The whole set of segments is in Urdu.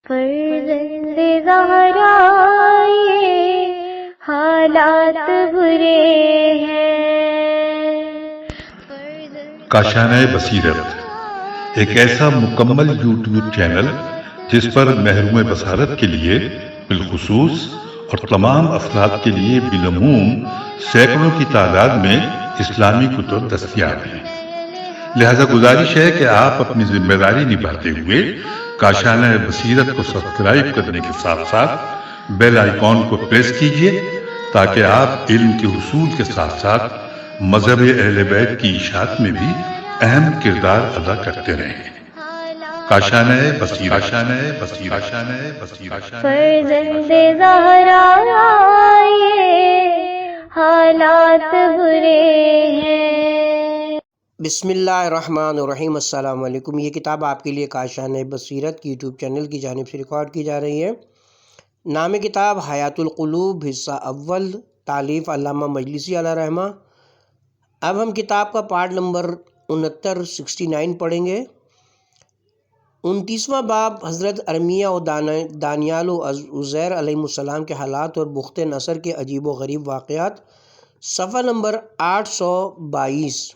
فرزند زہرا یہ حالات برے ہیں۔ کاشانہ بصیرت ایک ایسا مکمل یوٹیوب چینل جس پر محروم بصارت کے لیے بالخصوص اور تمام افراد کے لیے بالعموم سینکڑوں کی تعداد میں اسلامی کتب دستیاب ہیں۔ لہذا گزارش ہے کہ آپ اپنی ذمہ داری نبھاتے ہوئے کاشانہ بصیرت کو سبسکرائب کرنے کے ساتھ ساتھ بیل آئیکن کو پریس کیجیے تاکہ آپ علم کے حصول کے ساتھ ساتھ مذہب اہل بیت کی اشاعت میں بھی اہم کردار ادا کرتے رہیں۔ کاشانہ بصیرت۔ فرزند زہرا یہ حالات برے ہیں۔ بسم اللہ الرحمن الرحیم۔ السلام علیکم۔ یہ کتاب آپ کے لیے کاشانہ بصیرت کی یوٹیوب چینل کی جانب سے ریکارڈ کی جا رہی ہے۔ نام کتاب حیات القلوب، حصہ اول، تالیف علامہ مجلسی علیہ رحمہ۔ اب ہم کتاب کا پارٹ نمبر 69 پڑھیں گے۔ 29واں باب حضرت ارمیہ و دانیال و عزیر علیہ السلام کے حالات اور بخت نصر کے عجیب و غریب واقعات، صفحہ نمبر 822۔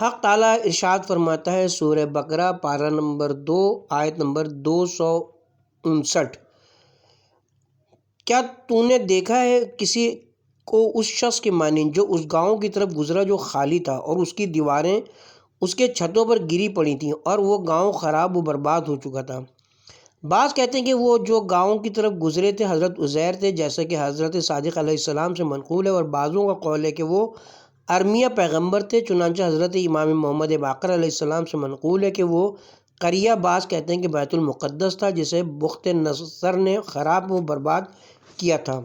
حق تعالیٰ ارشاد فرماتا ہے، سورہ بقرہ پارہ نمبر 2 آیت نمبر 259، کیا تو نے دیکھا ہے کسی کو اس شخص کے مانند جو اس گاؤں کی طرف گزرا جو خالی تھا اور اس کی دیواریں اس کے چھتوں پر گری پڑی تھیں اور وہ گاؤں خراب و برباد ہو چکا تھا۔ بعض کہتے ہیں کہ وہ جو گاؤں کی طرف گزرے تھے حضرت عزیر تھے، جیسا کہ حضرت صادق علیہ السلام سے منقول ہے، اور بعضوں کا قول ہے کہ وہ ارمیہ پیغمبر تھے، چنانچہ حضرت امام محمد باقر علیہ السلام سے منقول ہے کہ وہ قریہ، بعض کہتے ہیں کہ بیت المقدس تھا جسے بخت نصر نے خراب و برباد کیا تھا،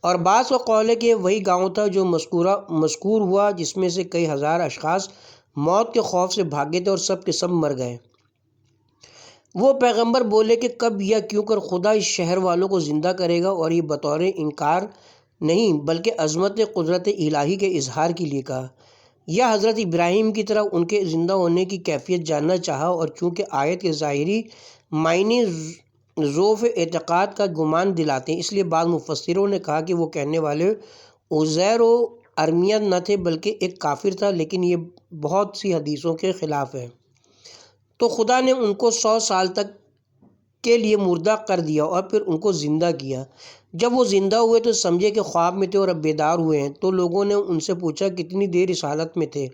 اور بعض کا قول ہے کہ وہی گاؤں تھا جو مذکور ہوا، جس میں سے کئی ہزار اشخاص موت کے خوف سے بھاگے تھے اور سب کے سب مر گئے۔ وہ پیغمبر بولے کہ کب یا کیوں کر خدا اس شہر والوں کو زندہ کرے گا، اور یہ بطور انکار نہیں بلکہ عظمت قدرت الہی کے اظہار کے لیے کہا، یا حضرت ابراہیم کی طرح ان کے زندہ ہونے کی کیفیت جاننا چاہا، اور چونکہ آیت کے ظاہری معنی ضعف اعتقاد کا گمان دلاتے ہیں، اس لیے بعض مفسروں نے کہا کہ وہ کہنے والے عزیر و ارمیہ نہ تھے بلکہ ایک کافر تھا، لیکن یہ بہت سی حدیثوں کے خلاف ہے۔ تو خدا نے ان کو 100 سال تک کے لیے مردہ کر دیا اور پھر ان کو زندہ کیا۔ جب وہ زندہ ہوئے تو سمجھے کہ خواب میں تھے اور اب بیدار ہوئے ہیں، تو لوگوں نے ان سے پوچھا کتنی دیر اس حالت میں تھے؟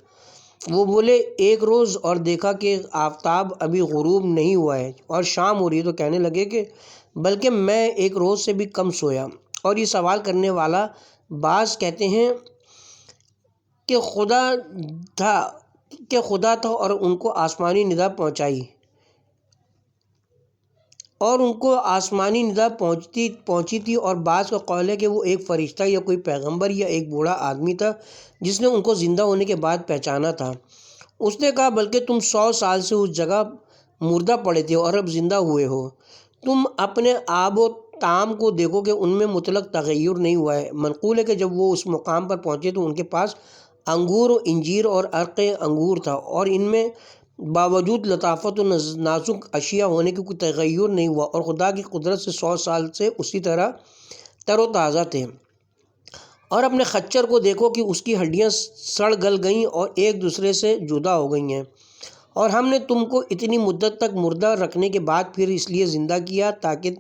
وہ بولے 1 روز، اور دیکھا کہ آفتاب ابھی غروب نہیں ہوا ہے اور شام ہو رہی ہے، تو کہنے لگے کہ بلکہ میں 1 روز سے بھی کم سویا۔ اور یہ سوال کرنے والا بعض کہتے ہیں کہ خدا تھا اور ان کو آسمانی ندا پہنچی تھی، اور بعض کا قول ہے کہ وہ ایک فرشتہ یا کوئی پیغمبر یا ایک بوڑھا آدمی تھا جس نے ان کو زندہ ہونے کے بعد پہچانا تھا۔ اس نے کہا بلکہ تم 100 سال سے اس جگہ مردہ پڑے تھے اور اب زندہ ہوئے ہو۔ تم اپنے آب و طعام کو دیکھو کہ ان میں مطلق تغیر نہیں ہوا ہے۔ منقول ہے کہ جب وہ اس مقام پر پہنچے تو ان کے پاس انگور و انجیر اور عرق انگور تھا، اور ان میں باوجود لطافت و نازک اشیاء ہونے کی کوئی تغیر نہیں ہوا، اور خدا کی قدرت سے 100 سال سے اسی طرح تر و تازہ تھے۔ اور اپنے خچر کو دیکھو کہ اس کی ہڈیاں سڑ گل گئیں اور ایک دوسرے سے جدا ہو گئی ہیں، اور ہم نے تم کو اتنی مدت تک مردہ رکھنے کے بعد پھر اس لیے زندہ کیا تاکہ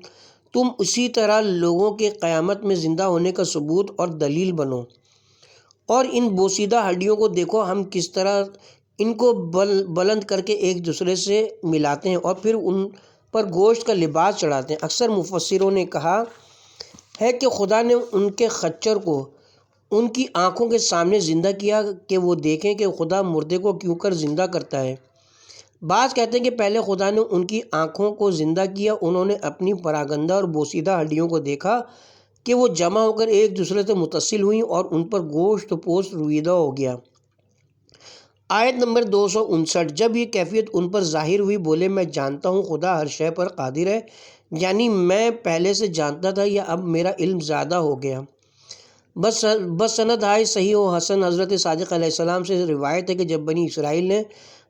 تم اسی طرح لوگوں کے قیامت میں زندہ ہونے کا ثبوت اور دلیل بنو۔ اور ان بوسیدہ ہڈیوں کو دیکھو ہم کس طرح ان کو بلند کر کے ایک دوسرے سے ملاتے ہیں اور پھر ان پر گوشت کا لباس چڑھاتے ہیں۔ اکثر مفسروں نے کہا ہے کہ خدا نے ان کے خچر کو ان کی آنکھوں کے سامنے زندہ کیا کہ وہ دیکھیں کہ خدا مردے کو کیوں کر زندہ کرتا ہے۔ بعض کہتے ہیں کہ پہلے خدا نے ان کی آنکھوں کو زندہ کیا، انہوں نے اپنی پراگندہ اور بوسیدہ ہڈیوں کو دیکھا کہ وہ جمع ہو کر ایک دوسرے سے متصل ہوئیں اور ان پر گوشت و پوست رویدہ ہو گیا۔ آیت نمبر 259، جب یہ کیفیت ان پر ظاہر ہوئی بولے میں جانتا ہوں خدا ہر شے پر قادر ہے، یعنی میں پہلے سے جانتا تھا یا اب میرا علم زیادہ ہو گیا۔ بس سند ہے صحیح و حسن حضرت صادق علیہ السلام سے روایت ہے کہ جب بنی اسرائیل نے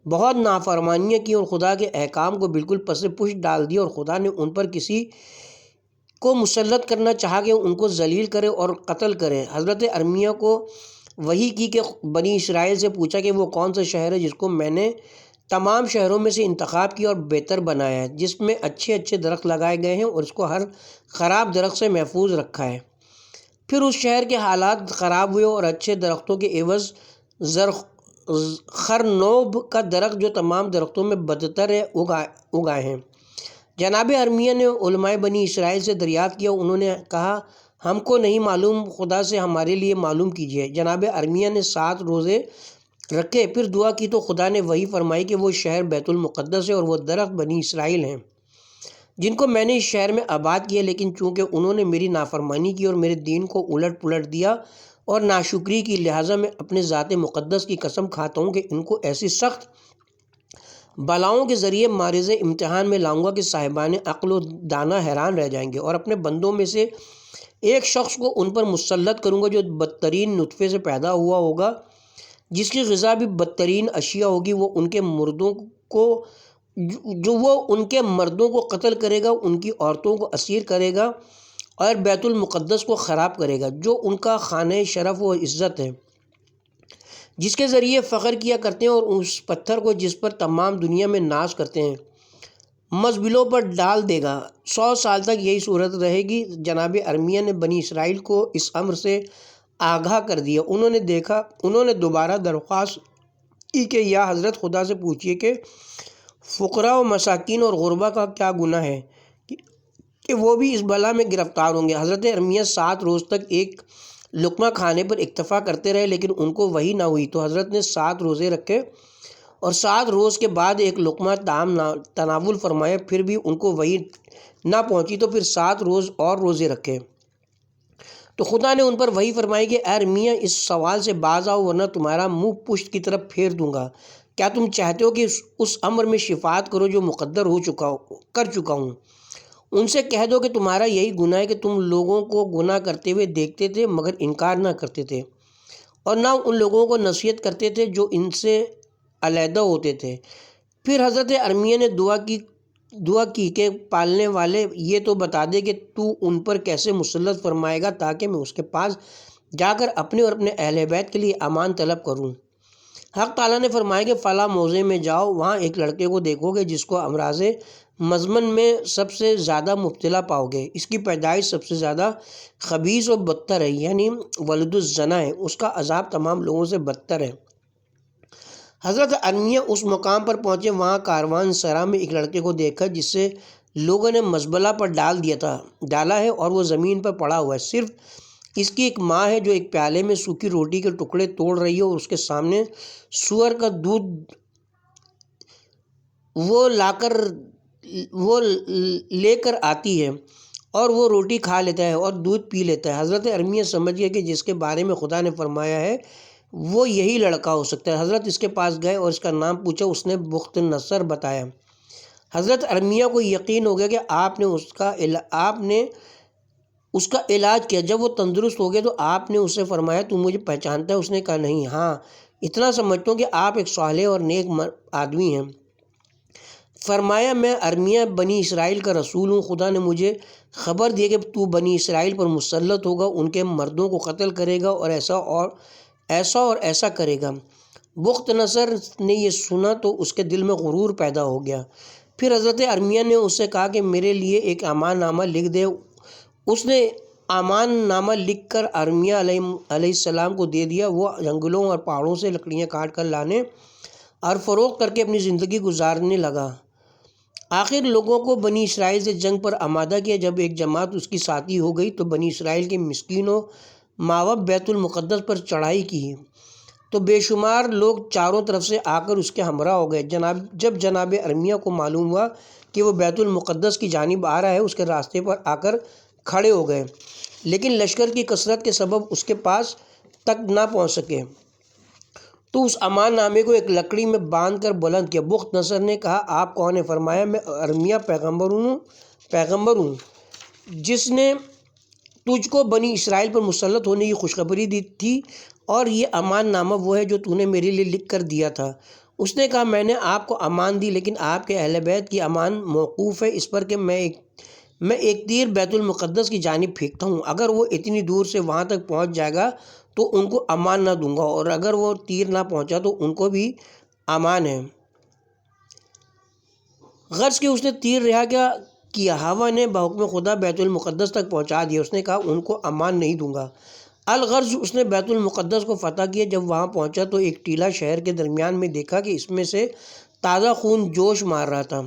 بہت نافرمانیاں کی اور خدا کے احکام کو بالکل پس پش ڈال دیا، اور خدا نے ان پر کسی کو مسلط کرنا چاہا کہ ان کو ذلیل کرے اور قتل کرے۔ حضرت ارمیہ کو وحی کی کہ بنی اسرائیل سے پوچھا کہ وہ کون سا شہر ہے جس کو میں نے تمام شہروں میں سے انتخاب کیا اور بہتر بنایا ہے، جس میں اچھے اچھے درخت لگائے گئے ہیں اور اس کو ہر خراب درخت سے محفوظ رکھا ہے۔ پھر اس شہر کے حالات خراب ہوئے اور اچھے درختوں کے عوض خرنوب کا درخت جو تمام درختوں میں بدتر ہے اگائے ہیں۔ جناب ارمیہ نے علماء بنی اسرائیل سے دریافت کیا، انہوں نے کہا ہم کو نہیں معلوم، خدا سے ہمارے لیے معلوم کیجیے۔ جناب ارمیہ نے 7 روزے رکھے، پھر دعا کی تو خدا نے وہی فرمائی کہ وہ شہر بیت المقدس ہے اور وہ درخت بنی اسرائیل ہیں جن کو میں نے اس شہر میں آباد کیا، لیکن چونکہ انہوں نے میری نافرمانی کی اور میرے دین کو الٹ پلٹ دیا اور ناشکری کی، لہٰذا میں اپنے ذات مقدس کی قسم کھاتا ہوں کہ ان کو ایسی سخت بلاؤں کے ذریعے معرض امتحان میں لاؤں گا کہ صاحبان عقل و دانہ حیران رہ جائیں گے، اور اپنے بندوں میں سے ایک شخص کو ان پر مسلط کروں گا جو بدترین نطفے سے پیدا ہوا ہوگا، جس کی غذا بھی بدترین اشیاء ہوگی۔ وہ ان کے مردوں کو قتل کرے گا، ان کی عورتوں کو اسیر کرے گا اور بیت المقدس کو خراب کرے گا جو ان کا خانہ شرف و عزت ہے، جس کے ذریعے فخر کیا کرتے ہیں، اور اس پتھر کو جس پر تمام دنیا میں ناز کرتے ہیں مزبلوں پر ڈال دے گا۔ 100 سال تک یہی صورت رہے گی۔ جناب ارمیہ نے بنی اسرائیل کو اس امر سے آگاہ کر دیا۔ انہوں نے دوبارہ درخواست کی کہ یا حضرت خدا سے پوچھیے کہ فقراء و مساکین اور غربا کا کیا گناہ ہے کہ وہ بھی اس بلا میں گرفتار ہوں گے۔ حضرت ارمیہ 7 روز تک ایک لقمہ کھانے پر اکتفا کرتے رہے، لیکن ان کو وحی نہ ہوئی، تو حضرت نے 7 روزے رکھے اور 7 روز کے بعد ایک لقمہ طعام تناول فرمایا، پھر بھی ان کو وحی نہ پہنچی، تو پھر 7 روز اور روزے رکھے تو خدا نے ان پر وحی فرمائی کہ اے ارمیہ اس سوال سے باز آؤ ورنہ تمہارا منہ پشت کی طرف پھیر دوں گا۔ کیا تم چاہتے ہو کہ اس امر میں شفاعت کرو جو مقدر کر چکا ہوں؟ ان سے کہہ دو کہ تمہارا یہی گناہ ہے کہ تم لوگوں کو گناہ کرتے ہوئے دیکھتے تھے مگر انکار نہ کرتے تھے، اور نہ ان لوگوں کو نصیحت کرتے تھے جو ان سے علیحدہ ہوتے تھے۔ پھر حضرت ارمیہ نے دعا کی کہ پالنے والے یہ تو بتا دے کہ تو ان پر کیسے مسلط فرمائے گا تاکہ میں اس کے پاس جا کر اپنے اور اپنے اہل بیت کے لیے امان طلب کروں۔ حق تعالیٰ نے فرمایا کہ فلاں موضع میں جاؤ، وہاں ایک لڑکے کو دیکھو گے جس کو امراض مزمن میں سب سے زیادہ مبتلا پاؤ گے، اس کی پیدائش سب سے زیادہ خبیث و بدتر ہے، یعنی ولد الزنا ہے، اس کا عذاب تمام لوگوں سے بدتر ہے۔ حضرت ارمیہ اس مقام پر پہنچے، وہاں کاروان سرا میں ایک لڑکے کو دیکھا جس سے لوگوں نے مزبلہ پر ڈالا ہے اور وہ زمین پر پڑا ہوا ہے، صرف اس کی ایک ماں ہے جو ایک پیالے میں سوکھی روٹی کے ٹکڑے توڑ رہی ہے اور اس کے سامنے سور کا دودھ وہ لے کر آتی ہے اور وہ روٹی کھا لیتا ہے اور دودھ پی لیتا ہے۔ حضرت ارمیہ سمجھ گیا کہ جس کے بارے میں خدا نے فرمایا ہے وہ یہی لڑکا ہو سکتا ہے۔ حضرت اس کے پاس گئے اور اس کا نام پوچھا، اس نے بخت نصر بتایا۔ حضرت ارمیہ کو یقین ہو گیا کہ آپ نے اس کا علاج کیا۔ جب وہ تندرست ہو گیا تو آپ نے اس سے فرمایا تو مجھے پہچانتا ہے؟ اس نے کہا نہیں، ہاں اتنا سمجھتا ہوں کہ آپ ایک صالح اور نیک آدمی ہیں۔ فرمایا میں ارمیہ بنی اسرائیل کا رسول ہوں، خدا نے مجھے خبر دی کہ تو بنی اسرائیل پر مسلط ہوگا، ان کے مردوں کو قتل کرے گا اور ایسا کرے گا۔ بخت نصر نے یہ سنا تو اس کے دل میں غرور پیدا ہو گیا۔ پھر حضرت ارمیہ نے اس سے کہا کہ میرے لیے ایک امان نامہ لکھ دے۔ اس نے امان نامہ لکھ کر ارمیہ علیہ السلام کو دے دیا۔ وہ جنگلوں اور پہاڑوں سے لکڑیاں کاٹ کر لانے اور فروخت کر کے اپنی زندگی گزارنے لگا۔ آخر لوگوں کو بنی اسرائیل سے جنگ پر آمادہ کیا۔ جب ایک جماعت اس کی ساتھی ہو گئی تو بنی اسرائیل کے مسکینوں ماوب بیت المقدس پر چڑھائی کی تو بے شمار لوگ چاروں طرف سے آ کر اس کے ہمراہ ہو گئے۔ جب جناب ارمیہ کو معلوم ہوا کہ وہ بیت المقدس کی جانب آ رہا ہے، اس کے راستے پر آ کر کھڑے ہو گئے، لیکن لشکر کی کثرت کے سبب اس کے پاس تک نہ پہنچ سکے، تو اس امان نامے کو ایک لکڑی میں باندھ کر بلند کیا۔ بخت نصر نے کہا آپ کون ہیں؟ فرمایا میں ارمیہ پیغمبر ہوں جس نے تجھ کو بنی اسرائیل پر مسلط ہونے کی خوشخبری دی تھی، اور یہ امان نامہ وہ ہے جو تو نے میرے لیے لکھ کر دیا تھا۔ اس نے کہا میں نے آپ کو امان دی، لیکن آپ کے اہل بیت کی امان موقوف ہے اس پر کہ میں ایک تیر بیت المقدس کی جانب پھینکتا ہوں، اگر وہ اتنی دور سے وہاں تک پہنچ جائے گا تو ان کو امان نہ دوں گا، اور اگر وہ تیر نہ پہنچا تو ان کو بھی امان ہے۔ غرض کہ اس نے تیر رہا کیا، ہوا نے بحکم خدا بیت المقدس تک پہنچا دیا۔ اس نے کہا ان کو امان نہیں دوں گا۔ الغرض اس نے بیت المقدس کو فتح کیا۔ جب وہاں پہنچا تو ایک ٹیلا شہر کے درمیان میں دیکھا کہ اس میں سے تازہ خون جوش مار رہا تھا،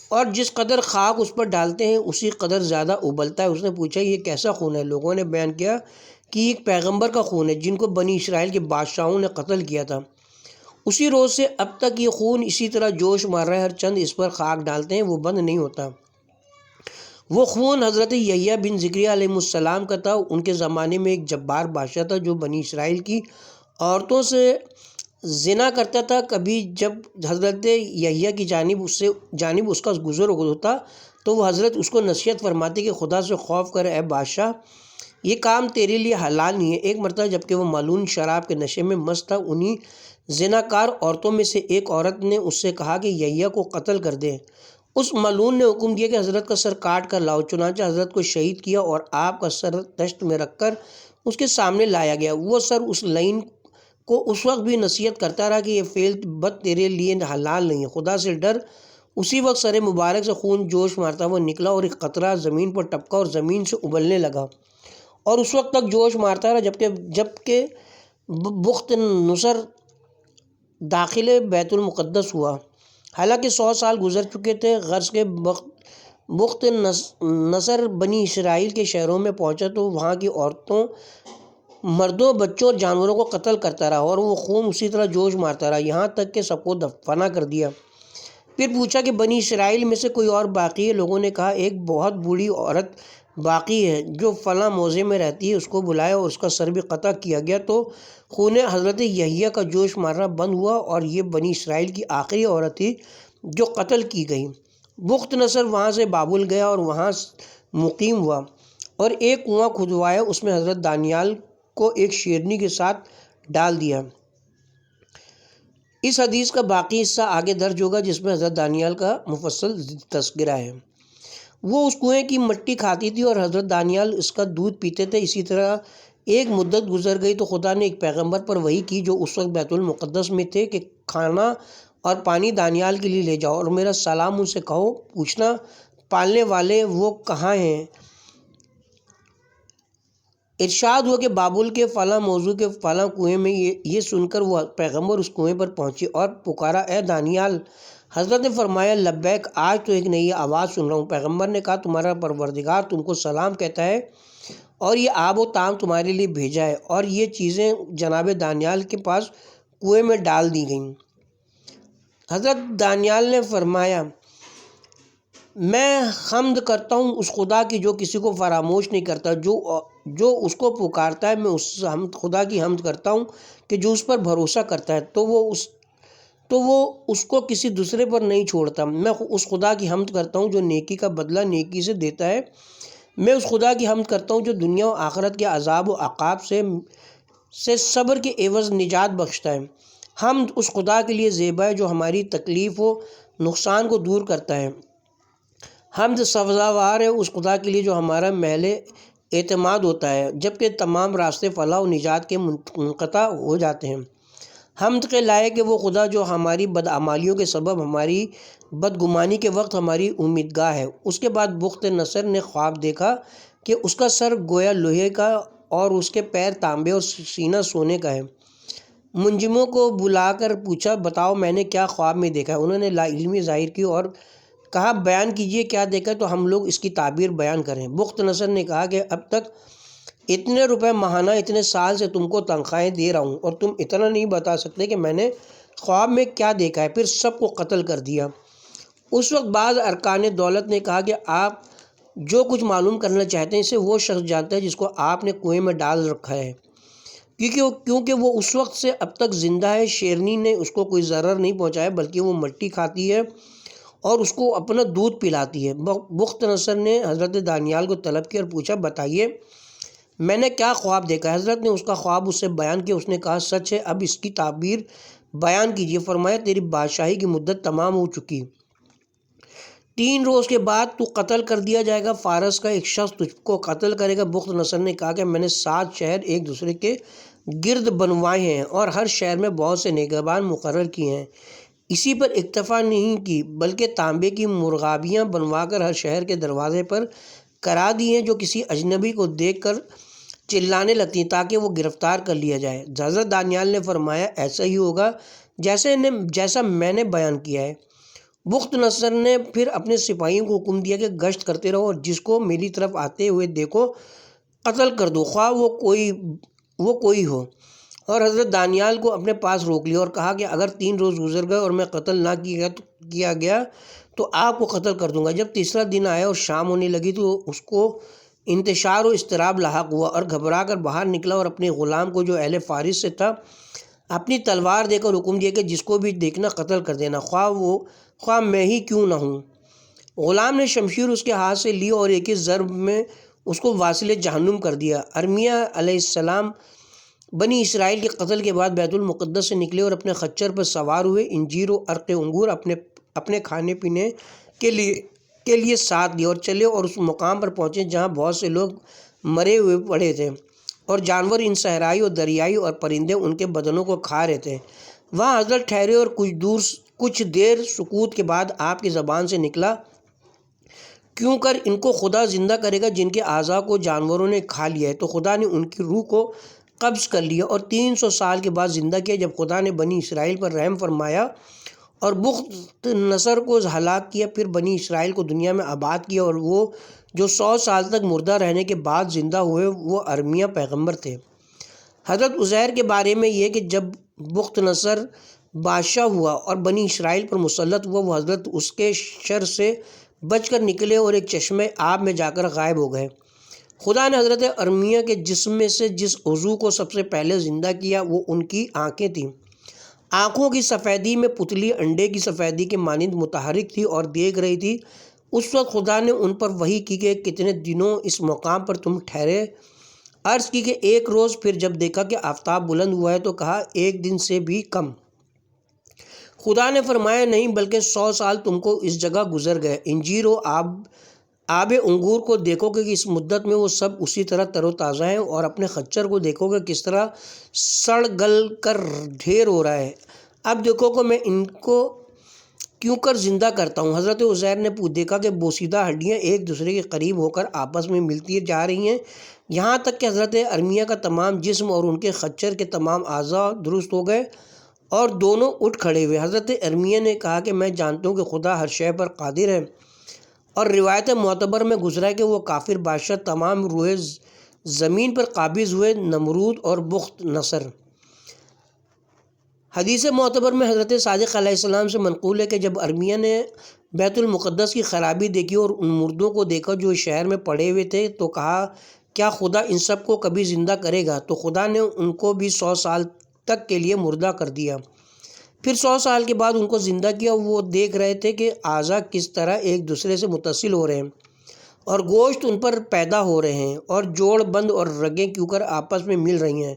اور جس قدر خاک اس پر ڈالتے ہیں اسی قدر زیادہ ابلتا ہے۔ اس نے پوچھا یہ کیسا خون ہے؟ لوگوں نے بیان کیا کہ ایک پیغمبر کا خون ہے جن کو بنی اسرائیل کے بادشاہوں نے قتل کیا تھا۔ اسی روز سے اب تک یہ خون اسی طرح جوش مار رہا ہے، ہر چند اس پر خاک ڈالتے ہیں وہ بند نہیں ہوتا۔ وہ خون حضرت یحییٰ بن زکریا علیہ السلام کا تھا۔ ان کے زمانے میں ایک جبار بادشاہ تھا جو بنی اسرائیل کی عورتوں سے زنا کرتا تھا۔ کبھی جب حضرت یحییٰ کی جانب اس کا گزر ہوتا تو وہ حضرت اس کو نصیحت فرماتی کہ خدا سے خوف کر اے بادشاہ، یہ کام تیرے لیے حلال نہیں ہے۔ ایک مرتبہ جب کہ وہ ملعون شراب کے نشے میں مست تھا، انہی زناکار عورتوں میں سے ایک عورت نے اس سے کہا کہ یحییٰ کو قتل کر دے۔ اس ملعون نے حکم دیا کہ حضرت کا سر کاٹ کر لاؤ۔ چنانچہ حضرت کو شہید کیا اور آپ کا سر تشت میں رکھ کر اس کے سامنے لایا گیا۔ وہ سر اس لعین کو اس وقت بھی نصیحت کرتا رہا کہ یہ فعل بد تیرے لیے حلال نہیں ہے، خدا سے ڈر۔ اسی وقت سر مبارک سے خون جوش مارتا ہوا نکلا اور ایک قطرہ زمین پر ٹپکا اور زمین سے ابلنے لگا، اور اس وقت تک جوش مارتا رہا جب کہ بخت نصر داخل بیت المقدس ہوا۔ حالانکہ 100 سال گزر چکے تھے۔ غرض کے بخت نصر بنی اسرائیل کے شہروں میں پہنچا تو وہاں کی عورتوں، مردوں، بچوں اور جانوروں کو قتل کرتا رہا، اور وہ خون اسی طرح جوش مارتا رہا یہاں تک کہ سب کو فنا کر دیا۔ پھر پوچھا کہ بنی اسرائیل میں سے کوئی اور باقی ہے؟ لوگوں نے کہا ایک بہت بوڑھی عورت باقی ہے جو فلاں موضع میں رہتی ہے، اس کو بلایا اور اس کا سر بھی قطع کیا گیا تو خون حضرت یحییٰ کا جوش مارنا بند ہوا، اور یہ بنی اسرائیل کی آخری عورت تھی جو قتل کی گئی۔ بخت نصر وہاں سے بابل گیا اور وہاں مقیم ہوا، اور ایک کنواں کھدوایا، اس میں حضرت دانیال کو ایک شیرنی کے ساتھ ڈال دیا۔ اس حدیث کا باقی حصہ آگے درج ہوگا جس میں حضرت دانیال کا مفصل تذکرہ ہے۔ وہ اس کنویں کی مٹی کھاتی تھی اور حضرت دانیال اس کا دودھ پیتے تھے۔ اسی طرح ایک مدت گزر گئی تو خدا نے ایک پیغمبر پر وحی کی جو اس وقت بیت المقدس میں تھے کہ کھانا اور پانی دانیال کے لیے لے جاؤ اور میرا سلام ان سے کہو، پوچھنا پالنے والے وہ کہاں ہیں؟ ارشاد ہوا کہ بابل کے فلاں موضوع کے فلاں کنویں میں۔ یہ سن کر وہ پیغمبر اس کنویں پر پہنچے اور پکارا اے دانیال۔ حضرت نے فرمایا لبیک، آج تو ایک نئی آواز سن رہا ہوں۔ پیغمبر نے کہا تمہارا پروردگار تم کو سلام کہتا ہے اور یہ آب و تام تمہارے لیے بھیجا ہے، اور یہ چیزیں جناب دانیال کے پاس کنویں میں ڈال دی گئیں۔ حضرت دانیال نے فرمایا میں حمد کرتا ہوں اس خدا کی جو کسی کو فراموش نہیں کرتا، جو اس کو پکارتا ہے۔ میں اس خدا کی حمد کرتا ہوں کہ جو اس پر بھروسہ کرتا ہے تو وہ اس کو کسی دوسرے پر نہیں چھوڑتا۔ میں اس خدا کی حمد کرتا ہوں جو نیکی کا بدلہ نیکی سے دیتا ہے۔ میں اس خدا کی حمد کرتا ہوں جو دنیا و آخرت کے عذاب و عقاب سے صبر کے عوض نجات بخشتا ہے۔ حمد اس خدا کے لیے زیبا ہے جو ہماری تکلیف و نقصان کو دور کرتا ہے۔ حمد سزاوار ہے اس خدا کے لیے جو ہمارا محل اعتماد ہوتا ہے جبکہ تمام راستے فلاح و نجات کے منقطع ہو جاتے ہیں۔ حمد کے لائق ہے وہ خدا جو ہماری بدعمالیوں کے سبب ہماری بدگمانی کے وقت ہماری امیدگاہ ہے۔ اس کے بعد بخت نصر نے خواب دیکھا کہ اس کا سر گویا لوہے کا اور اس کے پیر تانبے اور سینہ سونے کا ہے۔ منجموں کو بلا کر پوچھا بتاؤ میں نے کیا خواب میں دیکھا ہے؟ انہوں نے لا علمی ظاہر کی اور کہا بیان کیجئے کیا دیکھا تو ہم لوگ اس کی تعبیر بیان کریں۔ بخت نصر نے کہا کہ اب تک اتنے روپے ماہانہ اتنے سال سے تم کو تنخواہیں دے رہا ہوں اور تم اتنا نہیں بتا سکتے کہ میں نے خواب میں کیا دیکھا ہے۔ پھر سب کو قتل کر دیا۔ اس وقت بعض ارکان دولت نے کہا کہ آپ جو کچھ معلوم کرنا چاہتے ہیں اسے وہ شخص جانتا ہے جس کو آپ نے کنویں میں ڈال رکھا ہے، کیونکہ وہ اس وقت سے اب تک زندہ ہے۔ شیرنی نے اس کو کوئی ضرر نہیں پہنچایا بلکہ وہ مٹی کھاتی ہے اور اس کو اپنا دودھ پلاتی ہے۔ بخت نصر نے حضرت دانیال کو طلب کیا اور پوچھا بتائیے میں نے کیا خواب دیکھا ہے؟ حضرت نے اس کا خواب اس سے بیان کیا۔ اس نے کہا سچ ہے، اب اس کی تعبیر بیان کیجیے۔ فرمایا تیری بادشاہی کی مدت تمام ہو چکی، 3 روز کے بعد تو قتل کر دیا جائے گا۔ فارس کا ایک شخص تجھ کو قتل کرے گا۔ بخت نصر نے کہا کہ میں نے 7 شہر ایک دوسرے کے گرد بنوائے ہیں اور ہر شہر میں بہت سے نگہبان مقرر کیے ہیں۔ اسی پر اکتفا نہیں کی بلکہ تانبے کی مرغابیاں بنوا کر ہر شہر کے دروازے پر کرا دی ہیں، جو کسی اجنبی کو دیکھ کر چلانے لگتی ہیں تاکہ وہ گرفتار کر لیا جائے۔ حضرت دانیال نے فرمایا ایسا ہی ہوگا جیسا میں نے بیان کیا ہے۔ بخت نصر نے پھر اپنے سپاہیوں کو حکم دیا کہ گشت کرتے رہو اور جس کو میری طرف آتے ہوئے دیکھو قتل کر دو، خواہ وہ کوئی ہو۔ اور حضرت دانیال کو اپنے پاس روک لیا اور کہا کہ اگر 3 روز گزر گئے اور میں قتل نہ کیا گیا تو آپ کو قتل کر دوں گا۔ جب تیسرا دن آیا اور شام ہونے لگی تو اس کو انتشار و اضطراب لاحق ہوا اور گھبرا کر باہر نکلا اور اپنے غلام کو جو اہل فارس سے تھا اپنی تلوار دے کر حکم دیا کہ جس کو بھی دیکھنا قتل کر دینا، خواہ میں ہی کیوں نہ ہوں۔ غلام نے شمشیر اس کے ہاتھ سے لی اور ایک ضرب میں اس کو واصل جہنم کر دیا۔ ارمیہ علیہ السلام بنی اسرائیل کے قتل کے بعد بیت المقدس سے نکلے اور اپنے خچر پر سوار ہوئے، انجیر و عرق انگور اپنے کھانے پینے کے لیے ساتھ لیے اور چلے اور اس مقام پر پہنچے جہاں بہت سے لوگ مرے ہوئے پڑے تھے اور جانور ان صحرائی اور دریائی اور پرندے ان کے بدنوں کو کھا رہے تھے۔ وہاں حضرت ٹھہرے اور کچھ دیر سکوت کے بعد آپ کی زبان سے نکلا، کیوں کر ان کو خدا زندہ کرے گا جن کے اعضاء کو جانوروں نے کھا لیا ہے۔ تو خدا نے ان کی روح کو قبض کر لیا اور 300 سال کے بعد زندہ کیا۔ جب خدا نے بنی اسرائیل پر رحم فرمایا اور بخت نصر کو ہلاک کیا، پھر بنی اسرائیل کو دنیا میں آباد کیا، اور وہ جو 100 سال تک مردہ رہنے کے بعد زندہ ہوئے وہ ارمیہ پیغمبر تھے۔ حضرت عزیر کے بارے میں یہ کہ جب بخت نصر بادشاہ ہوا اور بنی اسرائیل پر مسلط ہوا، وہ حضرت اس کے شر سے بچ کر نکلے اور ایک چشمے آب میں جا کر غائب ہو گئے۔ خدا نے حضرت ارمیہ کے جسم میں سے جس عضو کو سب سے پہلے زندہ کیا وہ ان کی آنکھیں تھیں۔ آنکھوں کی سفیدی میں پتلی انڈے کی سفیدی کے مانند متحرک تھی اور دیکھ رہی تھی۔ اس وقت خدا نے ان پر وحی کی کہ کتنے دنوں اس مقام پر تم ٹھہرے؟ عرض کی کہ 1 روز۔ پھر جب دیکھا کہ آفتاب بلند ہوا ہے تو کہا 1 دن سے بھی کم۔ خدا نے فرمایا نہیں بلکہ 100 سال تم کو اس جگہ گزر گئے۔ انجیر و آب انگور کو دیکھو کہ اس مدت میں وہ سب اسی طرح تر و تازہ ہیں، اور اپنے خچر کو دیکھو کہ کس طرح سڑ گل کر ڈھیر ہو رہا ہے۔ اب دیکھو کہ میں ان کو کیوں کر زندہ کرتا ہوں۔ حضرت عزیر نے دیکھا کہ بوسیدہ ہڈیاں ایک دوسرے کے قریب ہو کر آپس میں ملتی جا رہی ہیں، یہاں تک کہ حضرت ارمیہ کا تمام جسم اور ان کے خچر کے تمام اعضاء درست ہو گئے اور دونوں اٹھ کھڑے ہوئے۔ حضرت ارمیہ نے کہا کہ میں جانتا ہوں کہ خدا ہر شے پر قادر ہے، اور روایت معتبر میں گزرا ہے کہ وہ کافر بادشاہ تمام روئے زمین پر قابض ہوئے، نمرود اور بخت نصر۔ حدیث معتبر میں حضرت صادق علیہ السلام سے منقول ہے کہ جب ارمیہ نے بیت المقدس کی خرابی دیکھی اور ان مردوں کو دیکھا جو شہر میں پڑے ہوئے تھے تو کہا کیا خدا ان سب کو کبھی زندہ کرے گا؟ تو خدا نے ان کو بھی 100 سال تک کے لیے مردہ کر دیا۔ پھر 100 سال کے بعد ان کو زندہ کیا۔ وہ دیکھ رہے تھے کہ اعضاء کس طرح ایک دوسرے سے متصل ہو رہے ہیں اور گوشت ان پر پیدا ہو رہے ہیں اور جوڑ بند اور رگیں کیوں کر آپس میں مل رہی ہیں۔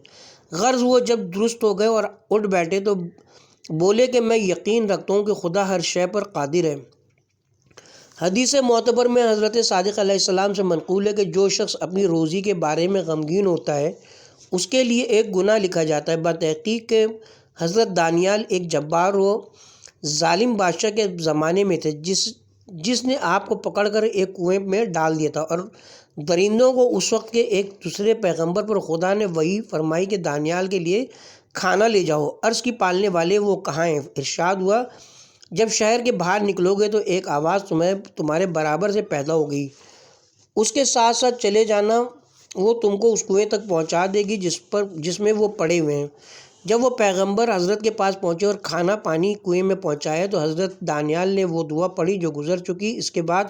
غرض وہ جب درست ہو گئے اور اٹھ بیٹھے تو بولے کہ میں یقین رکھتا ہوں کہ خدا ہر شے پر قادر ہے۔ حدیث معتبر میں حضرت صادق علیہ السلام سے منقول ہے کہ جو شخص اپنی روزی کے بارے میں غمگین ہوتا ہے اس کے لیے ایک گناہ لکھا جاتا ہے۔ بتحقیق کہ حضرت دانیال ایک جبار و ظالم بادشاہ کے زمانے میں تھے جس نے آپ کو پکڑ کر ایک کنویں میں ڈال دیا تھا، اور درندوں کو اس وقت کے ایک دوسرے پیغمبر پر خدا نے وحی فرمائی کہ دانیال کے لیے کھانا لے جاؤ۔ عرض کی پالنے والے وہ کہاں ہیں؟ ارشاد ہوا جب شہر کے باہر نکلو گے تو ایک آواز تمہارے برابر سے پیدا ہوگی، اس کے ساتھ ساتھ چلے جانا، وہ تم کو اس کنویں تک پہنچا دے گی جس میں وہ پڑے ہوئے ہیں۔ جب وہ پیغمبر حضرت کے پاس پہنچے اور کھانا پانی کنویں میں پہنچایا تو حضرت دانیال نے وہ دعا پڑھی جو گزر چکی۔ اس کے بعد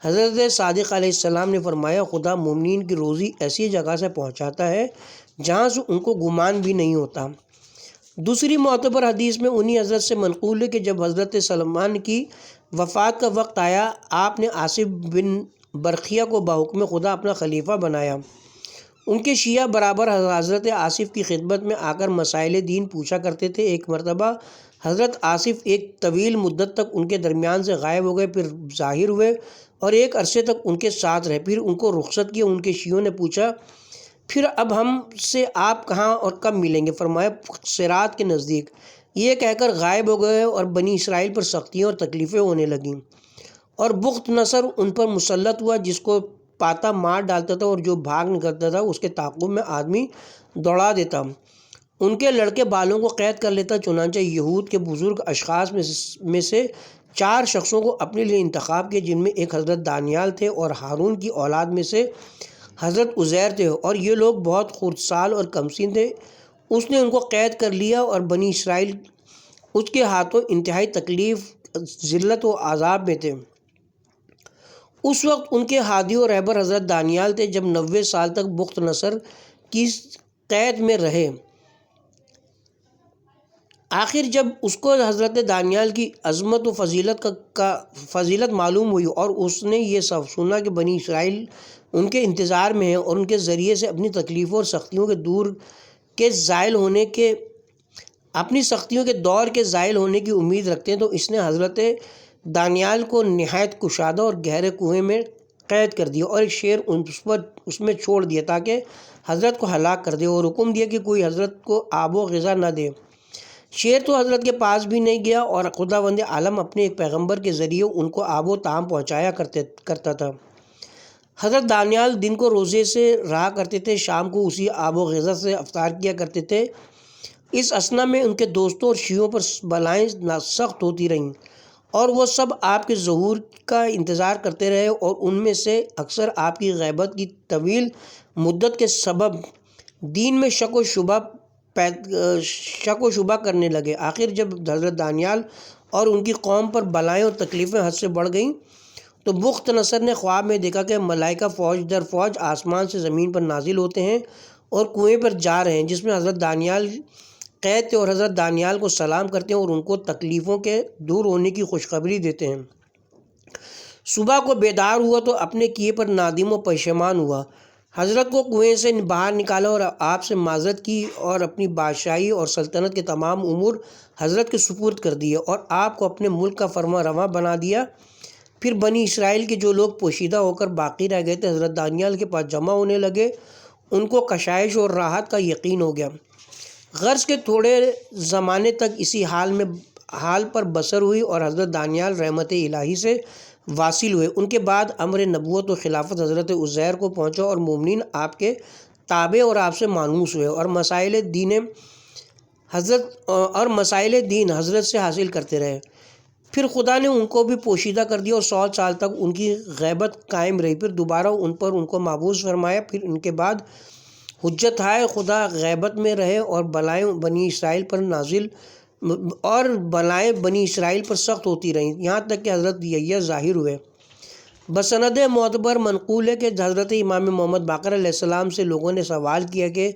حضرت صادق علیہ السلام نے فرمایا خدا مومنین کی روزی ایسی جگہ سے پہنچاتا ہے جہاں سے ان کو گمان بھی نہیں ہوتا۔ دوسری معتبر حدیث میں انہی حضرت سے منقول ہے کہ جب حضرت سلمان کی وفات کا وقت آیا، آپ نے آصف بن برقیہ کو بحکم خدا اپنا خلیفہ بنایا۔ ان کے شیعہ برابر حضرت آصف کی خدمت میں آ کر مسائل دین پوچھا کرتے تھے۔ ایک مرتبہ حضرت آصف ایک طویل مدت تک ان کے درمیان سے غائب ہو گئے، پھر ظاہر ہوئے اور ایک عرصے تک ان کے ساتھ رہے، پھر ان کو رخصت کیا۔ ان کے شیعوں نے پوچھا، پھر اب ہم سے آپ کہاں اور کب ملیں گے؟ فرمایا صراط کے نزدیک۔ یہ کہہ کر غائب ہو گئے اور بنی اسرائیل پر سختیاں اور تکلیفیں ہونے لگیں، اور بخت نصر ان پر مسلط ہوا، جس کو پاتا مار ڈالتا تھا اور جو بھاگ نکلتا تھا اس کے تعاقب میں آدمی دوڑا دیتا، ان کے لڑکے بالوں کو قید کر لیتا۔ چنانچہ یہود کے بزرگ اشخاص میں سے 4 شخصوں کو اپنے لیے انتخاب کیا، جن میں ایک حضرت دانیال تھے اور ہارون کی اولاد میں سے حضرت عزیر تھے، اور یہ لوگ بہت خردسال اور کمسین تھے۔ اس نے ان کو قید کر لیا اور بنی اسرائیل اس کے ہاتھوں انتہائی تکلیف، ذلت و عذاب میں تھے۔ اس وقت ان کے ہادی و رہبر حضرت دانیال تھے، جب 90 سال تک بخت نصر کی قید میں رہے۔ آخر جب اس کو حضرت دانیال کی عظمت و فضیلت معلوم ہوئی اور اس نے یہ سب سنا کہ بنی اسرائیل ان کے انتظار میں ہیں اور ان کے ذریعے سے اپنی تکلیفوں اور سختیوں کے دور کے زائل ہونے کی امید رکھتے ہیں، تو اس نے حضرت دانیال کو نہایت کشادہ اور گہرے کنویں میں قید کر دیا اور ایک شیر اس میں چھوڑ دیا تاکہ حضرت کو ہلاک کر دے، اور حکم دیا کہ کوئی حضرت کو آب و غذا نہ دے۔ شیر تو حضرت کے پاس بھی نہیں گیا اور خداوند عالم اپنے ایک پیغمبر کے ذریعے ان کو آب و طعام پہنچایا کرتا تھا۔ حضرت دانیال دن کو روزے سے رہا کرتے تھے، شام کو اسی آب و غذا سے افطار کیا کرتے تھے۔ اس اثنا میں ان کے دوستوں اور شیعوں پر بلائیں سخت ہوتی رہیں، اور وہ سب آپ کے ظہور کا انتظار کرتے رہے، اور ان میں سے اکثر آپ کی غیبت کی طویل مدت کے سبب دین میں شک و شبہ کرنے لگے۔ آخر جب حضرت دانیال اور ان کی قوم پر بلائیں اور تکلیفیں حد سے بڑھ گئیں تو بخت نصر نے خواب میں دیکھا کہ ملائکہ فوج در فوج آسمان سے زمین پر نازل ہوتے ہیں اور کنویں پر جا رہے ہیں جس میں حضرت دانیال قید تھے، اور حضرت دانیال کو سلام کرتے ہیں اور ان کو تکلیفوں کے دور ہونے کی خوشخبری دیتے ہیں۔ صبح کو بیدار ہوا تو اپنے کیے پر نادم و پشیمان ہوا۔ حضرت کو کنویں سے باہر نکالا اور آپ سے معذرت کی اور اپنی بادشاہی اور سلطنت کے تمام امور حضرت کے سپرد کر دیے اور آپ کو اپنے ملک کا فرما رواں بنا دیا۔ پھر بنی اسرائیل کے جو لوگ پوشیدہ ہو کر باقی رہ گئے تھے حضرت دانیال کے پاس جمع ہونے لگے، ان کو کشائش اور راحت کا یقین ہو گیا۔ غرض کے تھوڑے زمانے تک اسی حال پر بسر ہوئی اور حضرت دانیال رحمت الہی سے واصل ہوئے۔ ان کے بعد امر نبوت و خلافت حضرت عزیر کو پہنچا اور مومنین آپ کے تابع اور آپ سے مانوس ہوئے اور مسائل دین حضرت سے حاصل کرتے رہے۔ پھر خدا نے ان کو بھی پوشیدہ کر دیا اور 100 سال تک ان کی غیبت قائم رہی، پھر دوبارہ ان کو مابعوث فرمایا۔ پھر ان کے بعد حجت ہائے خدا غیبت میں رہے اور بلائیں بنی اسرائیل پر سخت ہوتی رہیں، یہاں تک کہ حضرت یحییٰ ظاہر ہوئے۔ بسند معتبر منقول ہے کہ حضرت امام محمد باقر علیہ السلام سے لوگوں نے سوال کیا کہ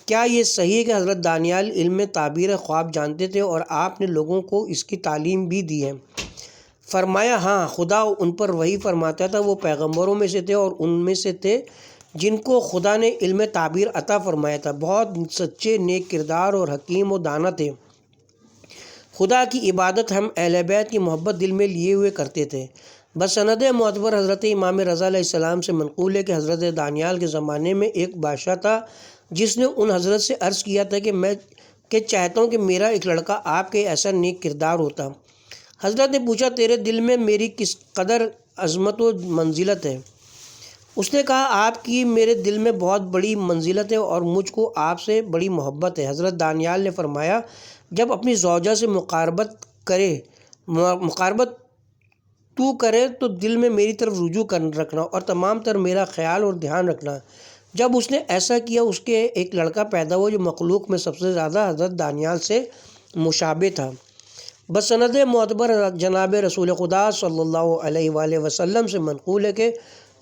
کیا یہ صحیح ہے کہ حضرت دانیال علم تعبیر خواب جانتے تھے اور آپ نے لوگوں کو اس کی تعلیم بھی دی ہے؟ فرمایا ہاں، خدا ان پر وحی فرماتا تھا، وہ پیغمبروں میں سے تھے اور ان میں سے تھے جن کو خدا نے علم تعبیر عطا فرمایا تھا، بہت سچے نیک کردار اور حکیم و دانا تھے۔ خدا کی عبادت ہم اہل بیت کی محبت دل میں لیے ہوئے کرتے تھے۔ بسند معتبر حضرت امام رضا علیہ السلام سے منقول ہے کہ حضرت دانیال کے زمانے میں ایک بادشاہ تھا جس نے ان حضرت سے عرض کیا تھا کہ میں چاہتا ہوں کہ میرا ایک لڑکا آپ کے ایسا نیک کردار ہوتا۔ حضرت نے پوچھا تیرے دل میں میری کس قدر عظمت و منزلت ہے؟ اس نے کہا آپ کی میرے دل میں بہت بڑی منزلت ہے اور مجھ کو آپ سے بڑی محبت ہے۔ حضرت دانیال نے فرمایا جب اپنی زوجہ سے مقاربت تو کرے تو دل میں میری طرف رجوع رکھنا اور تمام تر میرا خیال اور دھیان رکھنا۔ جب اس نے ایسا کیا اس کے ایک لڑکا پیدا ہوا جو مخلوق میں سب سے زیادہ حضرت دانیال سے مشابہ تھا۔ بسند معتبر جناب رسول خدا صلی اللہ علیہ وآلہ وسلم سے منقول ہے کہ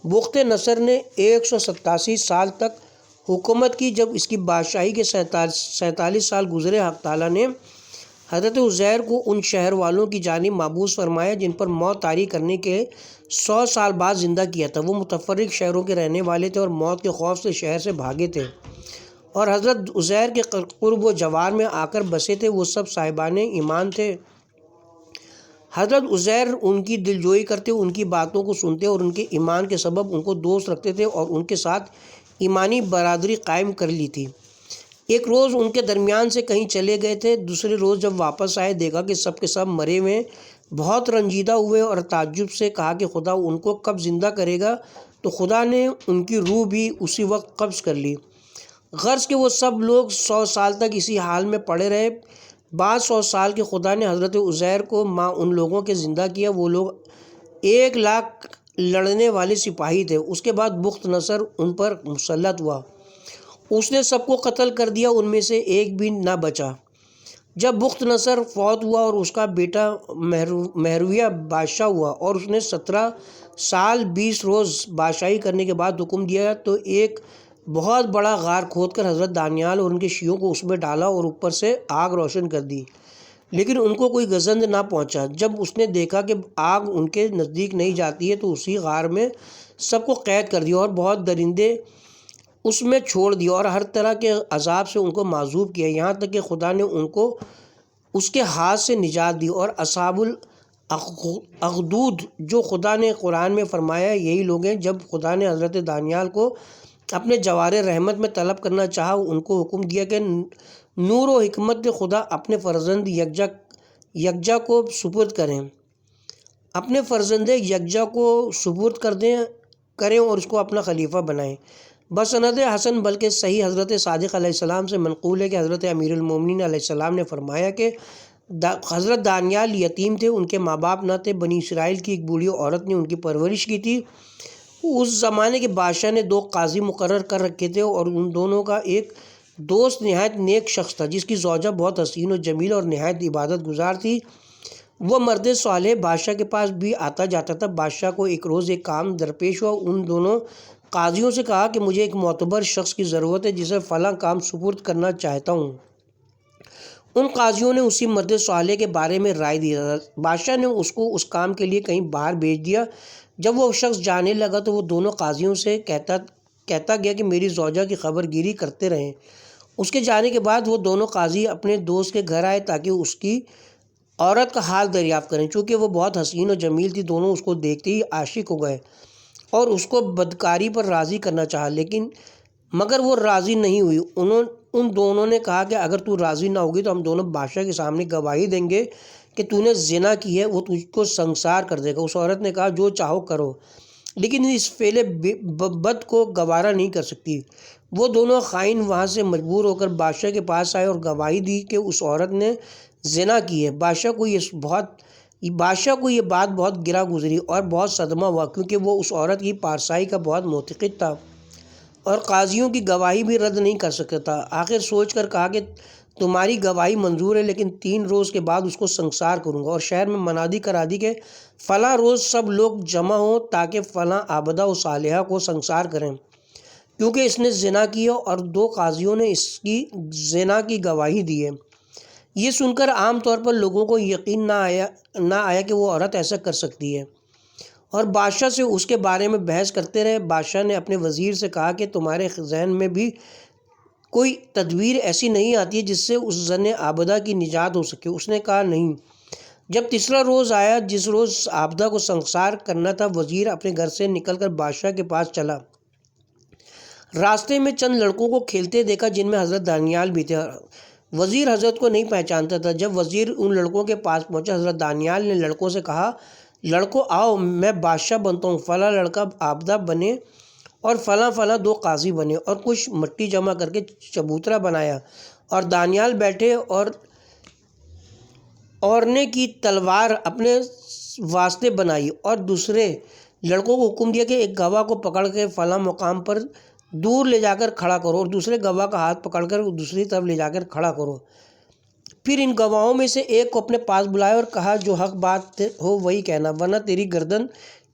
بخت نصر نے 187 سال تک حکومت کی۔ جب اس کی بادشاہی کے 47 سال گزرے، حق تعالیٰ نے حضرت عزیر کو ان شہر والوں کی جانب مبعوث فرمایا جن پر موت طاری کرنے کے 100 سال بعد زندہ کیا تھا۔ وہ متفرق شہروں کے رہنے والے تھے اور موت کے خوف سے شہر سے بھاگے تھے اور حضرت عزیر کے قرب و جوار میں آ کر بسے تھے۔ وہ سب صاحبان ایمان تھے۔ حضرت عزیر ان کی دلجوئی کرتے، ان کی باتوں کو سنتے اور ان کے ایمان کے سبب ان کو دوست رکھتے تھے اور ان کے ساتھ ایمانی برادری قائم کر لی تھی۔ ایک روز ان کے درمیان سے کہیں چلے گئے تھے۔ دوسرے روز جب واپس آئے دیکھا کہ سب مرے ہوئے ہیں۔ بہت رنجیدہ ہوئے اور تعجب سے کہا کہ خدا ان کو کب زندہ کرے گا؟ تو خدا نے ان کی روح بھی اسی وقت قبض کر لی۔ غرض کہ وہ سب لوگ 100 سال تک اسی حال میں پڑے رہے۔ بعد 100 سال کے خدا نے حضرت عزیر کو ان لوگوں کے زندہ کیا۔ وہ لوگ 1,00,000 لڑنے والے سپاہی تھے۔ اس کے بعد بخت نصر ان پر مسلط ہوا۔ اس نے سب کو قتل کر دیا، ان میں سے ایک بھی نہ بچا۔ جب بخت نصر فوت ہوا اور اس کا بیٹا مہرویہ بادشاہ ہوا اور اس نے 17 سال 20 روز بادشاہی کرنے کے بعد حکم دیا تو ایک بہت بڑا غار کھود کر حضرت دانیال اور ان کے شیعوں کو اس میں ڈالا اور اوپر سے آگ روشن کر دی، لیکن ان کو کوئی گزند نہ پہنچا۔ جب اس نے دیکھا کہ آگ ان کے نزدیک نہیں جاتی ہے تو اسی غار میں سب کو قید کر دیا اور بہت درندے اس میں چھوڑ دیا اور ہر طرح کے عذاب سے ان کو معذوب کیا، یہاں تک کہ خدا نے ان کو اس کے ہاتھ سے نجات دی۔ اور اصحاب الاخدود جو خدا نے قرآن میں فرمایا یہی لوگ ہیں۔ جب خدا نے حضرت دانیال کو اپنے جوار رحمت میں طلب کرنا چاہا، ان کو حکم دیا کہ نور و حکمت خدا اپنے فرزند یکجا کو سپرد کریں، اپنے فرزند یکجا کو سپرد کریں اور اس کو اپنا خلیفہ بنائیں۔ بسند حسن بلکہ صحیح حضرت صادق علیہ السلام سے منقول ہے کہ حضرت امیر المومنین علیہ السلام نے فرمایا کہ حضرت دانیال یتیم تھے، ان کے ماں باپ نہ تھے۔ بنی اسرائیل کی ایک بوڑھی عورت نے ان کی پرورش کی تھی۔ اس زمانے کے بادشاہ نے 2 قاضی مقرر کر رکھے تھے اور ان دونوں کا ایک دوست نہایت نیک شخص تھا جس کی زوجہ بہت حسین و جمیل اور نہایت عبادت گزار تھی۔ وہ مرد صالح بادشاہ کے پاس بھی آتا جاتا تھا۔ بادشاہ کو ایک روز ایک کام درپیش ہوا۔ ان دونوں قاضیوں سے کہا کہ مجھے ایک معتبر شخص کی ضرورت ہے جسے فلاں کام سپرد کرنا چاہتا ہوں۔ ان قاضیوں نے اسی مرد صالح کے بارے میں رائے دی۔ بادشاہ نے اس کو اس کام کے لیے کہیں باہر بھیج دیا۔ جب وہ شخص جانے لگا تو وہ دونوں قاضیوں سے کہتا گیا کہ میری زوجہ کی خبر گیری کرتے رہیں۔ اس کے جانے کے بعد وہ دونوں قاضی اپنے دوست کے گھر آئے تاکہ اس کی عورت کا حال دریافت کریں۔ چونکہ وہ بہت حسین و جمیل تھی، دونوں اس کو دیکھتے ہی عاشق ہو گئے اور اس کو بدکاری پر راضی کرنا چاہا، مگر وہ راضی نہیں ہوئی۔ ان دونوں نے کہا کہ اگر تو راضی نہ ہوگی تو ہم دونوں بادشاہ کے سامنے گواہی دیں گے کہ تو نے زنا کی ہے، وہ تجھ کو سنسار کر دے گا۔ اس عورت نے کہا جو چاہو کرو، لیکن اس فعل بد کو گوارا نہیں کر سکتی۔ وہ دونوں خائن وہاں سے مجبور ہو کر بادشاہ کے پاس آئے اور گواہی دی کہ اس عورت نے زنا کی ہے۔ بادشاہ کو یہ بات بہت گرا گزری اور بہت صدمہ ہوا، کیونکہ وہ اس عورت کی پارسائی کا بہت معتقد تھا اور قاضیوں کی گواہی بھی رد نہیں کر سکتا تھا۔ آخر سوچ کر کہا کہ تمہاری گواہی منظور ہے، لیکن 3 روز کے بعد اس کو سنسار کروں گا۔ اور شہر میں منادی کرا دی کہ فلاں روز سب لوگ جمع ہوں تاکہ فلاں عابدہ و صالحہ کو سنسار کریں، کیونکہ اس نے زنا کی ہے، اور 2 قاضیوں نے اس کی زنا کی گواہی دی ہے۔ یہ سن کر عام طور پر لوگوں کو یقین نہ آیا کہ وہ عورت ایسا کر سکتی ہے اور بادشاہ سے اس کے بارے میں بحث کرتے رہے۔ بادشاہ نے اپنے وزیر سے کہا کہ تمہارے ذہن میں بھی کوئی تدبیر ایسی نہیں آتی ہے جس سے اس زن عابدہ کی نجات ہو سکے؟ اس نے کہا نہیں۔ جب تیسرا روز آیا جس روز عابدہ کو سنسار کرنا تھا، وزیر اپنے گھر سے نکل کر بادشاہ کے پاس چلا۔ راستے میں چند لڑکوں کو کھیلتے دیکھا جن میں حضرت دانیال بھی تھے۔ وزیر حضرت کو نہیں پہچانتا تھا۔ جب وزیر ان لڑکوں کے پاس پہنچا، حضرت دانیال نے لڑکوں سے کہا لڑکوں آؤ، میں بادشاہ بنتا ہوں۔ فلاں لڑکا عابدہ بنے اور فلاں 2 قاضی بنے، اور کچھ مٹی جمع کر کے چبوترا بنایا اور دانیال بیٹھے اور نے کی تلوار اپنے واسطے بنائی، اور دوسرے لڑکوں کو حکم دیا کہ ایک گواہ کو پکڑ کے فلاں مقام پر دور لے جا کر کھڑا کرو اور دوسرے گواہ کا ہاتھ پکڑ کر دوسری طرف لے جا کر کھڑا کرو۔ پھر ان گواہوں میں سے ایک کو اپنے پاس بلایا اور کہا جو حق بات ہو وہی کہنا، ورنہ تیری گردن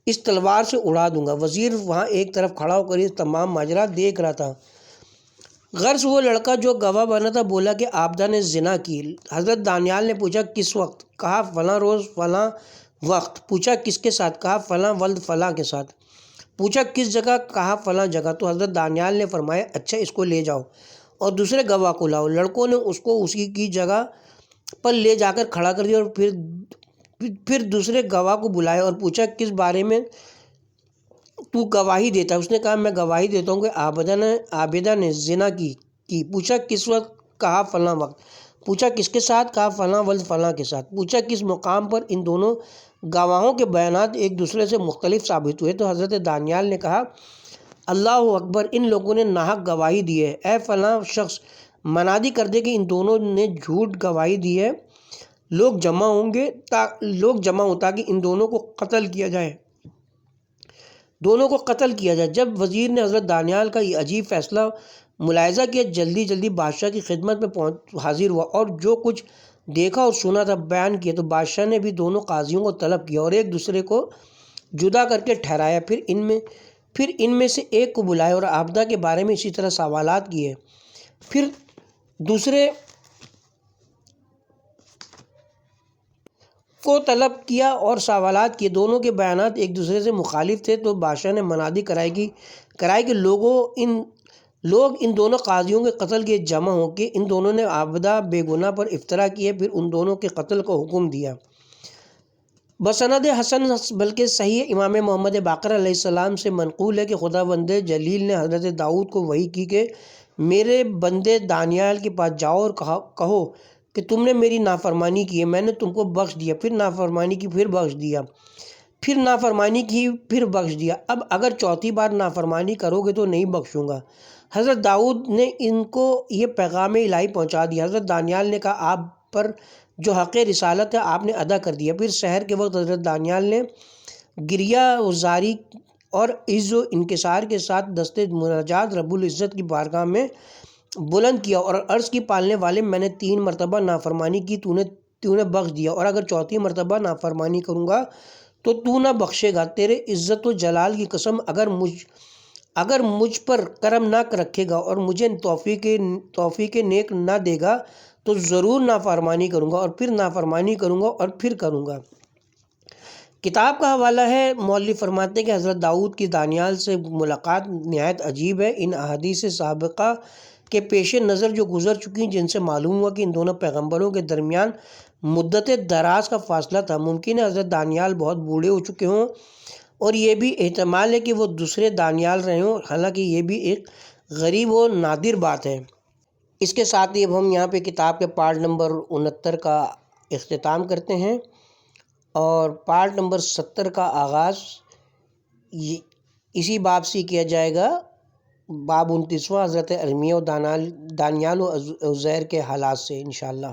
اس تلوار سے اڑا دوں گا۔ وزیر وہاں ایک طرف کھڑا ہو کر یہ تمام ماجرا دیکھ رہا تھا۔ غرض وہ لڑکا جو گواہ بنا تھا بولا کہ عابدہ نے زنا کی۔ حضرت دانیال نے پوچھا کس وقت؟ کہا فلاں روز فلاں وقت۔ پوچھا کس کے ساتھ؟ کہا فلاں ولد فلاں کے ساتھ۔ پوچھا کس جگہ؟ کہا فلاں جگہ۔ تو حضرت دانیال نے فرمایا اچھا اس کو لے جاؤ اور دوسرے گواہ کو لاؤ۔ لڑکوں نے اس کو اسی کی جگہ پر لے جا کر کھڑا کر دیا اور پھر دوسرے گواہ کو بلایا اور پوچھا کس بارے میں تو گواہی دیتا ہے؟ اس نے کہا میں گواہی دیتا ہوں کہ عابدہ نے زنا کی۔ پوچھا کس وقت؟ کہا فلاں وقت۔ پوچھا کس کے ساتھ؟ کہا فلاں ولد فلاں کے ساتھ۔ پوچھا کس مقام پر؟ ان دونوں گواہوں کے بیانات ایک دوسرے سے مختلف ثابت ہوئے۔ تو حضرت دانیال نے کہا اللہ اکبر، ان لوگوں نے ناحق گواہی دی ہے۔ اے فلاں شخص منادی کر دے کہ ان دونوں نے جھوٹ گواہی دی ہے۔ لوگ جمع ہوں تاکہ ان دونوں کو قتل کیا جائے۔ جب وزیر نے حضرت دانیال کا یہ عجیب فیصلہ ملاحظہ کیا جلدی بادشاہ کی خدمت میں حاضر ہوا اور جو کچھ دیکھا اور سنا تھا بیان کیا۔ تو بادشاہ نے بھی دونوں قاضیوں کو طلب کیا اور ایک دوسرے کو جدا کر کے ٹھہرایا، پھر ان میں سے ایک کو بلایا اور عابدہ کے بارے میں اسی طرح سوالات کیے، پھر دوسرے کو طلب کیا اور سوالات کیے۔ دونوں کے بیانات ایک دوسرے سے مخالف تھے۔ تو بادشاہ نے منادی کرائی کہ لوگ ان دونوں قاضیوں کے قتل کے جمع ہوں کہ ان دونوں نے عابدہ بے گناہ پر افطرا کیے، پھر ان دونوں کے قتل کا حکم دیا۔ بسند حسن بلکہ صحیح امام محمد باقر علیہ السلام سے منقول ہے کہ خداوند جلیل نے حضرت داؤد کو وحی کی کہ میرے بندے دانیال کے پاس جاؤ اور کہو کہ تم نے میری نافرمانی کی ہے، میں نے تم کو بخش دیا، پھر نافرمانی کی، پھر بخش دیا، پھر نافرمانی کی، پھر بخش دیا، اب اگر چوتھی بار نافرمانی کرو گے تو نہیں بخشوں گا۔ حضرت داؤد نے ان کو یہ پیغام الہی پہنچا دیا۔ حضرت دانیال نے کہا آپ پر جو حق رسالت ہے آپ نے ادا کر دیا۔ پھر سحر کے وقت حضرت دانیال نے گریہ وزاری اور عز و انکسار کے ساتھ دست مناجات رب العزت کی بارگاہ میں بلند کیا اور عرض کی پالنے والے میں نے 3 مرتبہ نافرمانی کی، تو نے بخش دیا، اور اگر چوتھی مرتبہ نافرمانی کروں گا تو نہ بخشے گا۔ تیرے عزت و جلال کی قسم اگر مجھ پر کرم نہ رکھے گا اور مجھے توفیق نیک نہ دے گا تو ضرور نافرمانی کروں گا اور پھر نافرمانی کروں گا اور پھر کروں گا۔ کتاب کا حوالہ ہے۔ مولوی فرماتے ہیں کہ حضرت داؤد کی دانیال سے ملاقات نہایت عجیب ہے۔ ان احادیث سابقہ کے پیش نظر جو گزر چکی ہیں، جن سے معلوم ہوا کہ ان دونوں پیغمبروں کے درمیان مدت دراز کا فاصلہ تھا، ممکن ہے حضرت دانیال بہت بوڑھے ہو چکے ہوں اور یہ بھی احتمال ہے کہ وہ دوسرے دانیال رہے ہوں، حالانکہ یہ بھی ایک غریب و نادر بات ہے۔ اس کے ساتھ ہی اب ہم یہاں پہ کتاب کے پارٹ نمبر 69 کا اختتام کرتے ہیں اور پارٹ نمبر 70 کا آغاز اسی باب سے کیا جائے گا، باب 29واں حضرت ارمیہ و دانیال و عزیر کے حالات سے انشاءاللہ۔